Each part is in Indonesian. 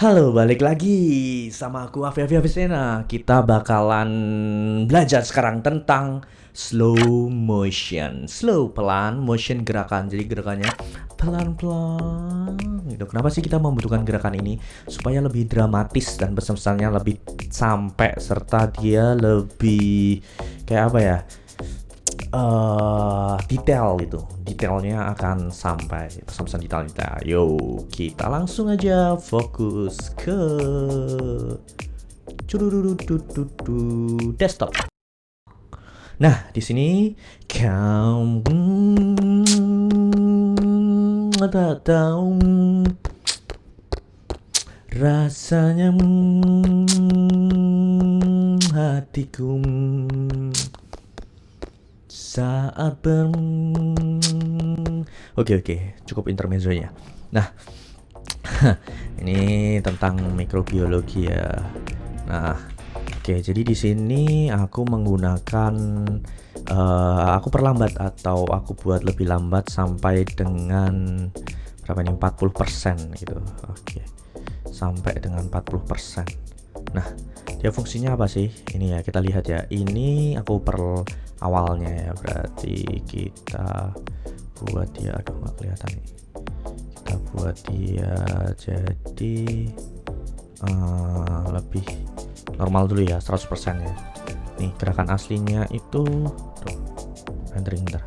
Halo, balik lagi sama aku Afi Avicenna. Kita bakalan belajar sekarang tentang slow motion. Slow pelan, motion gerakan. Jadi gerakannya pelan-pelan gitu. Kenapa sih kita membutuhkan gerakan ini? Supaya lebih dramatis dan pesan-pesannya lebih sampai serta dia lebih kayak apa ya? Detail gitu, detailnya akan sampai pesan-pesan detail kita. Yo, kita langsung aja fokus ke desktop. Nah, di sini kamu tak tahu rasanya hatiku saat Oke, cukup intermezzonya. Nah, ini tentang mikrobiologi ya. Nah, oke, jadi di sini aku menggunakan aku perlambat atau aku buat lebih lambat sampai dengan berapa nih, 40% gitu. Oke, sampai dengan 40%. Nah, dia fungsinya apa sih? Ini ya, kita lihat ya. Ini aku awalnya ya, berarti kita buat dia, aduh nggak kelihatan nih, kita buat dia jadi lebih normal dulu ya, 100% ya. Nih gerakan aslinya itu tuh, rendering bentar.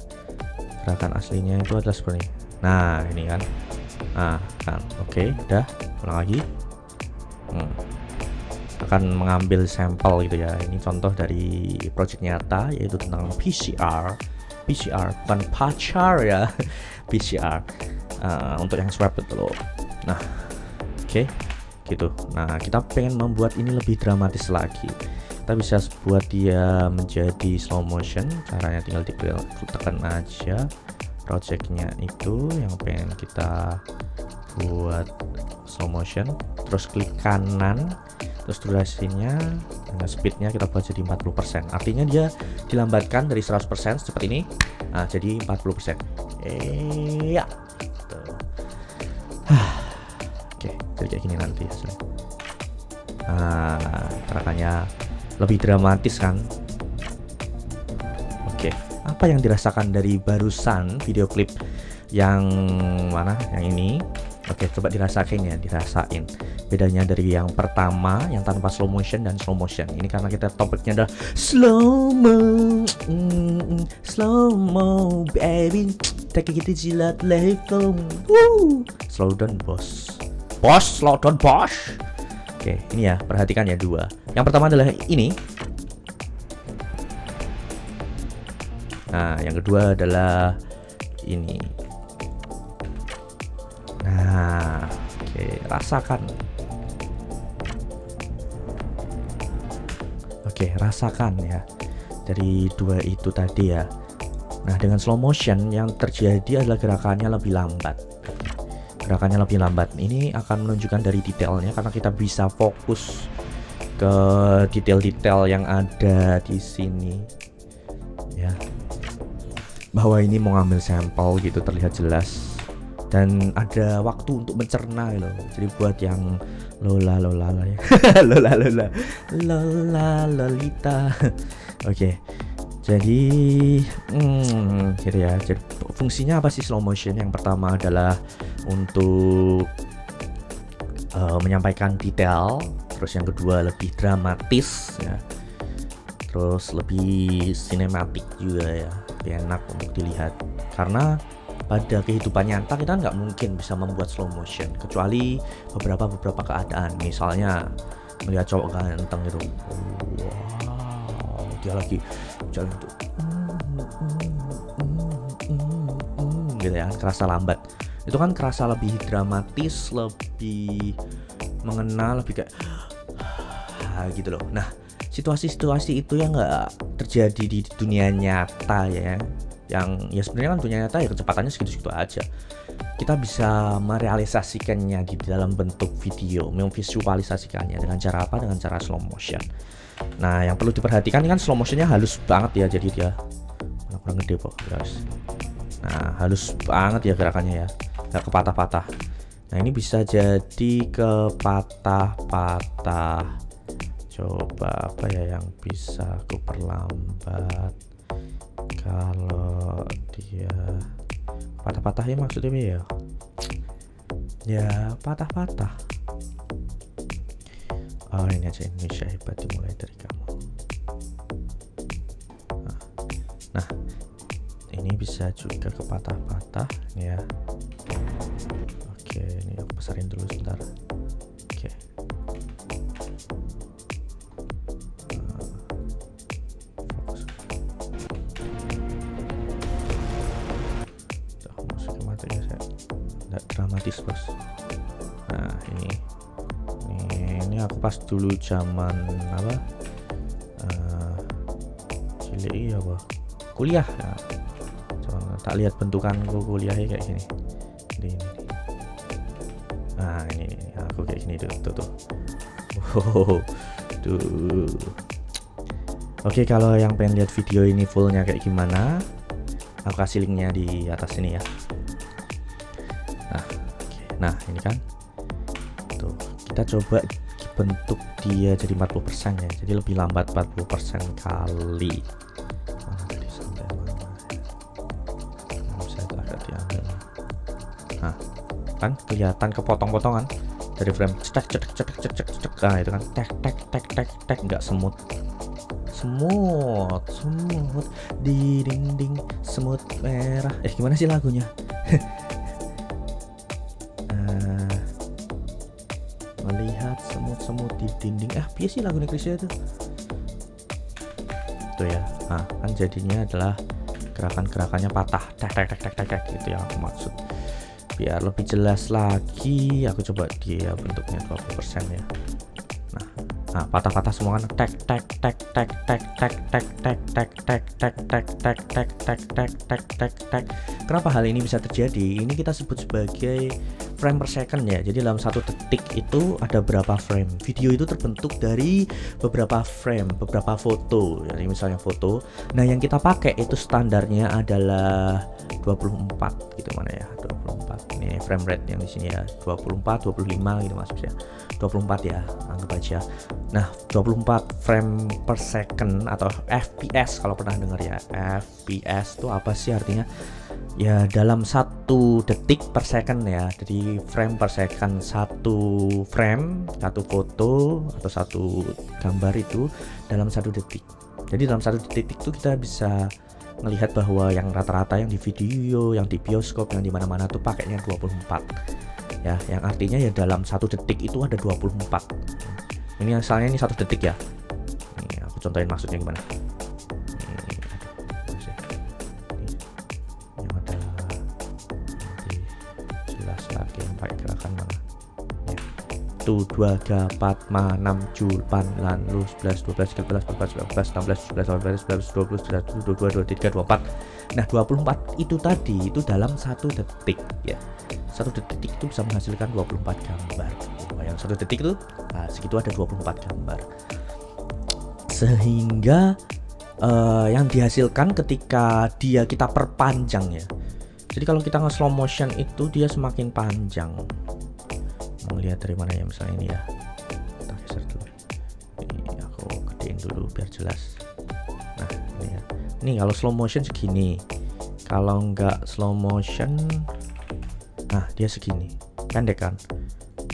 Gerakan aslinya itu adalah seperti ini. Nah ini kan, nah kan, oke, udah ulang lagi. Akan mengambil sampel gitu ya. Ini contoh dari project nyata, yaitu tentang PCR bukan pacar ya. PCR untuk yang swab itu loh. Nah oke, gitu. Nah kita pengen membuat ini lebih dramatis lagi. Kita bisa buat dia menjadi slow motion. Caranya tinggal tekan aja projectnya itu yang pengen kita buat slow motion, terus klik kanan, terus durasinya dengan speednya kita buat jadi 40%. Artinya dia dilambatkan dari 100% seperti ini, nah jadi 40%. Ya gitu. Oke, jadi kayak gini nanti hasilnya. Nah gerakannya lebih dramatis kan. Oke, apa yang dirasakan dari barusan video klip yang mana, yang ini? Oke, coba dirasain ya, dirasain bedanya dari yang pertama yang tanpa slow motion dan slow motion. Ini karena kita topiknya adalah slow mo baby, take it jilat level. Slow down bos, slow down bos. Oke, ini ya, perhatikan ya, dua. Yang pertama adalah ini. Nah, yang kedua adalah ini. Nah, oke, rasakan. Oke, rasakan ya. Dari dua itu tadi ya. Nah, dengan slow motion yang terjadi adalah gerakannya lebih lambat. Gerakannya lebih lambat. Ini akan menunjukkan dari detailnya karena kita bisa fokus ke detail-detail yang ada di sini. Ya. Bahwa ini mau ngambil sampel gitu, terlihat jelas. Dan ada waktu untuk mencerna loh. Jadi buat yang lola ya. lola lolita. Oke. Jadi gitu ya. Jadi fungsinya apa sih slow motion? Yang pertama adalah untuk menyampaikan detail. Terus yang kedua lebih dramatis ya. Terus lebih sinematik juga ya. Lebih enak untuk dilihat. Karena pada kehidupan nyata kita nggak mungkin bisa membuat slow motion kecuali beberapa keadaan. Misalnya melihat cowok ganteng gitu, wow, dia lagi jalan gitu, gitu ya, kerasa lambat. Itu kan kerasa lebih dramatis, lebih mengena, lebih kayak gitu loh. Nah, situasi-situasi itu yang nggak terjadi di dunia nyata ya. Yang ya sebenarnya kan dunia nyata ya kecepatannya segitu-segitu aja. Kita bisa merealisasikannya di dalam bentuk video, memvisualisasikannya dengan cara apa? Dengan cara slow motion. Nah, yang perlu diperhatikan kan slow motionnya halus banget ya, jadi dia kurang gede kok, guys. Nah, halus banget ya gerakannya ya, nggak kepatah-patah. Nah ini bisa jadi ke patah-patah. Coba apa ya yang bisa aku perlambat? Kalau dia patah-patah ya maksudnya apa ya? Ya patah-patah. Oh ini aja, Indonesia hebat dimulai dari kamu. Nah ini bisa juga ke patah-patah ya. Oke, ini aku besarin dulu sebentar. Oke. Fokus. Tuh, musiknya mati ya, saya nggak dramatis bos. Nah ini aku pas dulu zaman apa? Cilik ya, kuliah. Nah, coba tak lihat bentukanku kuliahnya kayak gini. Ini. Nah ini aku kayak gini tuh. Oh, tuh. Oke, kalau yang pengen lihat video ini fullnya kayak gimana, aku kasih linknya di atas ini ya. Nah ini kan tuh, kita coba bentuk dia jadi 40% ya, jadi lebih lambat 40% kali. Mana tadi sampai mana? Bisa agak diambil. Nah kan kelihatan kepotong-potongan dari frame cetek. Nah itu kan tek nggak semut di dinding semut merah. Gimana sih lagunya? Melihat semut-semut di dinding. Biasa sih lagu Krisya itu. Tuh ya. Nah kan jadinya adalah gerakan-gerakannya patah tek gitu yang aku maksud. Biar lebih jelas lagi aku coba dia bentuknya 20% ya. Nah patah-patah semua kan tek. Kenapa hal ini bisa terjadi? Ini kita sebut sebagai frame per second ya. Jadi dalam 1 detik itu ada berapa frame. Video itu terbentuk dari beberapa frame, beberapa foto. Jadi misalnya foto. Nah yang kita pakai itu standarnya adalah 24 gitu, mana ya, 24. Ini frame rate yang di sini ya, 24, 25 gitu maksudnya. 24 ya, anggap aja. Nah 24 frame per second atau FPS kalau pernah dengar ya. FPS itu apa sih artinya? Ya dalam 1 detik per second ya. Jadi frame per second, 1 frame, 1 foto atau 1 gambar itu dalam 1 detik. Jadi dalam 1 detik itu kita bisa melihat bahwa yang rata-rata yang di video, yang di bioskop, yang di mana-mana tuh pakainya 24 ya, yang artinya ya dalam 1 detik itu ada 24. Ini asalnya ini 1 detik ya. Ini aku contohin maksudnya gimana. Gerakan mana ya. 1 2 3 4 5 6 7 8 9 10 11 12 13 14 15 16 17 18 19 20 21 22 23 24. Nah 24 itu tadi itu dalam 1 detik ya. 1 detik itu bisa menghasilkan 24 gambar. Yang 1 detik itu segitu ada 24 gambar. Sehingga yang dihasilkan ketika kita perpanjang ya. Jadi kalau kita nge-slow motion itu dia semakin panjang. Mau lihat dari mana ya, misalnya ini ya. Kita geser dulu. Ini aku gedein dulu biar jelas. Nah ini ya. Ini kalau slow motion segini. Kalau nggak slow motion, nah dia segini. Pendek kan?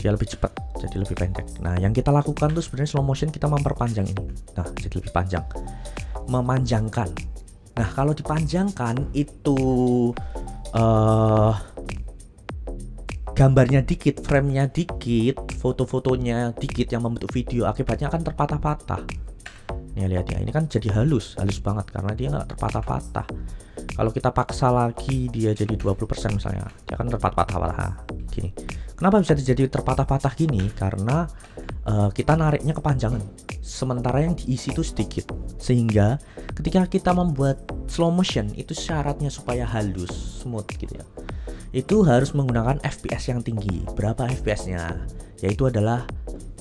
Dia lebih cepat, jadi lebih pendek. Nah yang kita lakukan tuh sebenarnya slow motion kita memperpanjang ini. Nah jadi lebih panjang. Memanjangkan. Nah kalau dipanjangkan itu gambarnya dikit, framenya dikit, foto-fotonya dikit yang membentuk video, akibatnya akan terpatah-patah. Nih lihat ya, ini kan jadi halus banget karena dia nggak terpatah-patah. Kalau kita paksa lagi dia jadi 20% misalnya, dia akan terpatah-patah gini. Kenapa bisa terjadi terpatah-patah gini? Karena kita nariknya kepanjangan, sementara yang diisi itu sedikit. Sehingga ketika kita membuat slow motion itu syaratnya supaya halus, smooth gitu ya. Itu harus menggunakan FPS yang tinggi. Berapa FPS-nya? Yaitu adalah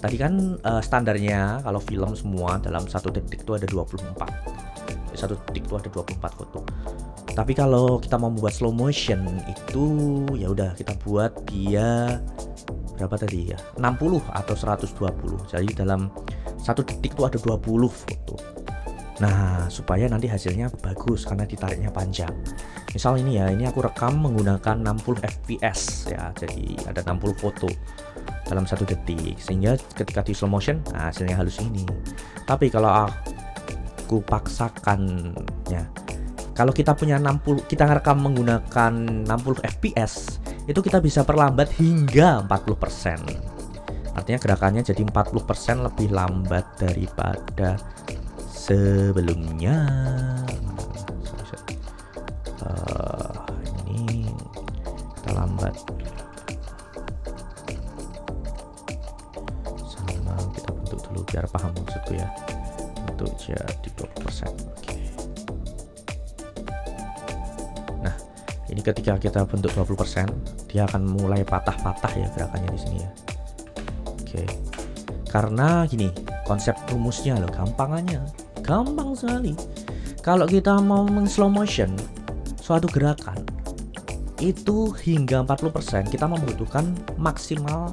tadi kan standarnya kalau film semua dalam 1 detik itu ada 24. 1 detik itu ada 24 foto. Tapi kalau kita mau membuat slow motion itu ya udah kita buat dia berapa tadi ya? 60 atau 120. Jadi dalam 1 detik itu ada 20 foto. Nah, supaya nanti hasilnya bagus karena ditariknya panjang. Misal ini ya, ini aku rekam menggunakan 60 fps ya. Jadi ada 60 foto dalam 1 detik. Sehingga ketika di slow motion, nah, hasilnya halus ini. Tapi kalau aku paksakan ya, kalau kita punya 60, kita ngerekam menggunakan 60 fps, itu kita bisa perlambat hingga 40%. Artinya gerakannya jadi 40% lebih lambat daripada sebelumnya. Ini kita lambat sama, kita bentuk dulu biar paham maksudku ya, untuk jadi 20%. Oke. Nah, ini ketika kita bentuk 20%, dia akan mulai patah-patah ya gerakannya di sini ya. Oke. Karena gini, konsep rumusnya loh, gampang sekali. Kalau kita mau slow motion suatu gerakan itu hingga 40%, kita membutuhkan maksimal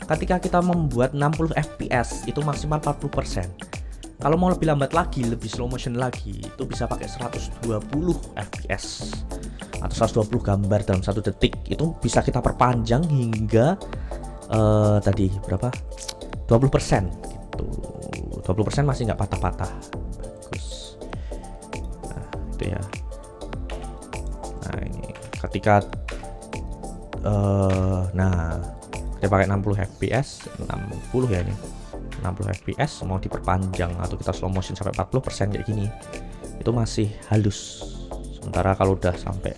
ketika kita membuat 60 fps itu maksimal 40%. Kalau mau lebih lambat lagi, lebih slow motion lagi, itu bisa pakai 120 fps atau 120 gambar dalam 1 detik. Itu bisa kita perpanjang hingga tadi berapa? 20% gitu. 20% masih nggak patah-patah. Bagus. Nah, itu ya. Nah, ini ketika kita pakai 60 fps, 60 ya ini. 60 fps mau diperpanjang atau kita slow motion sampai 40% kayak gini, itu masih halus. Sementara kalau udah sampai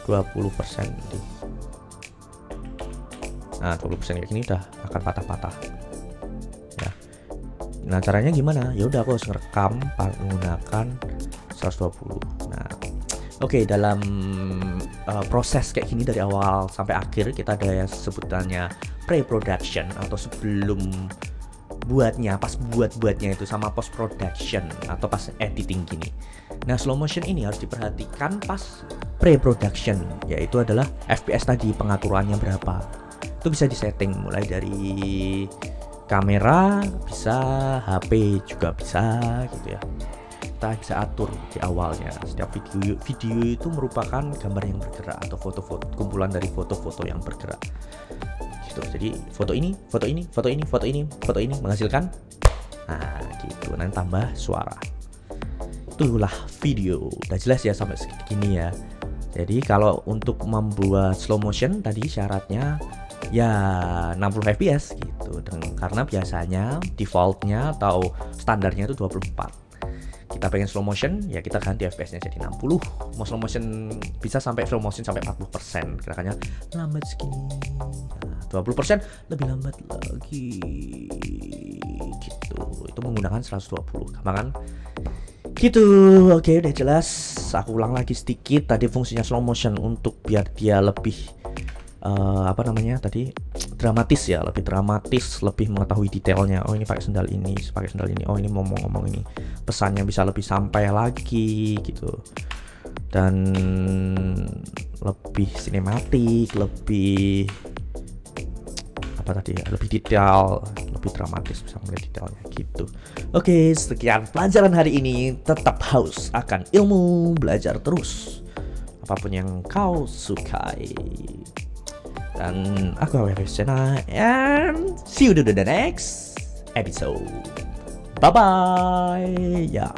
20% nih, nah 20% kayak gini udah akan patah-patah ya. Nah, caranya gimana? Ya udah, aku harus ngerekam menggunakan 120. Nah, oke, dalam proses kayak gini dari awal sampai akhir kita ada yang sebutannya pre-production atau sebelum buatnya, pas buatnya itu, sama post production atau pas editing gini. Nah, slow motion ini harus diperhatikan pas pre-production, yaitu adalah fps tadi, pengaturannya berapa. Itu bisa disetting mulai dari kamera, bisa HP juga bisa gitu ya. Kita bisa atur di awalnya. Setiap video itu merupakan gambar yang bergerak atau foto-foto, kumpulan dari foto-foto yang bergerak. Jadi foto ini menghasilkan, nah gitu, nanti tambah suara. Itulah video. Udah jelas ya sampai segini ya. Jadi kalau untuk membuat slow motion tadi syaratnya ya 60 fps gitu. Karena biasanya defaultnya atau standarnya itu 24. Kita pengen slow motion ya kita ganti fps-nya jadi 60. Mau slow motion bisa sampai slow motion sampai 40%. Gerakannya lambat segini. Nah, 20% lebih lambat lagi gitu. Itu menggunakan 120. Gampang kan? Gitu. Oke, udah jelas. Aku ulang lagi sedikit. Tadi fungsinya slow motion untuk biar dia lebih dramatis ya, lebih dramatis, lebih mengetahui detailnya. Oh, ini pakai sendal ini. Oh, ini ngomong ini. Pesannya bisa lebih sampai lagi gitu. Dan lebih sinematik, lebih lebih detail, lebih dramatis, bisa melihat detailnya gitu. Oke, sekian pelajaran hari ini. Tetap haus akan ilmu, belajar terus apapun yang kau sukai. Dan aku Awet Sena, and see you to the next episode. Bye bye. Ya.